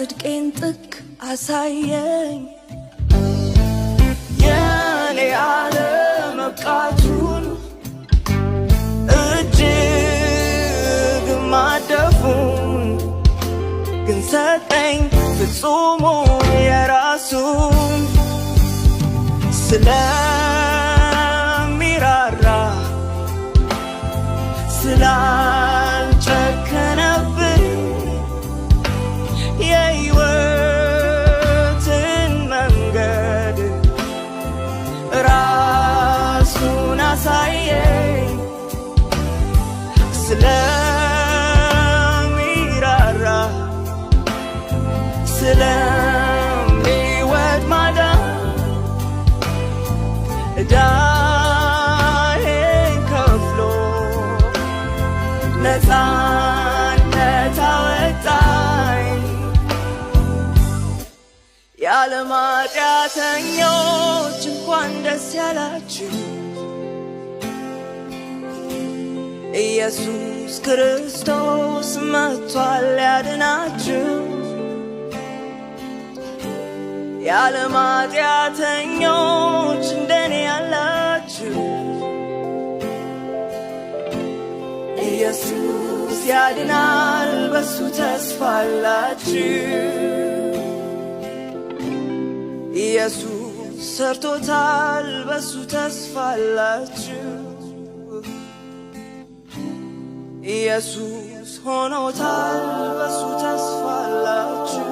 የጽድቄን ጥግ አሳየኝ የኔ አለመብቃቱን እጅግ ማደፉን ግን ሰጠኝ ፍጹሙን የራሱን ስለሚራራ ስላልጨከነብኝ የሕይወትን መንገድ ራሱን አሳየኝ ስለሚራራ ስለሚወድ ማዳን ዕዳዬን ከፍሎ ነፃነት አወጣኝ የዓለም ኃጢአተኞች እንኳን ደስ ያላችሁ ኢየሱስ ክርስቶስ መጥቷል ሊያድናችሁ የዓለም ኃጢአተኞች እንደኔ ያላችሁ ኢየሱስ ያድናል በሱ ተስፋ አላችሁ ኢየሱስ ሰርቶታል በሱ ተስፋ አላችሁ ኢየሱስ ሆኖታል በሱ ተስፋ አላችሁ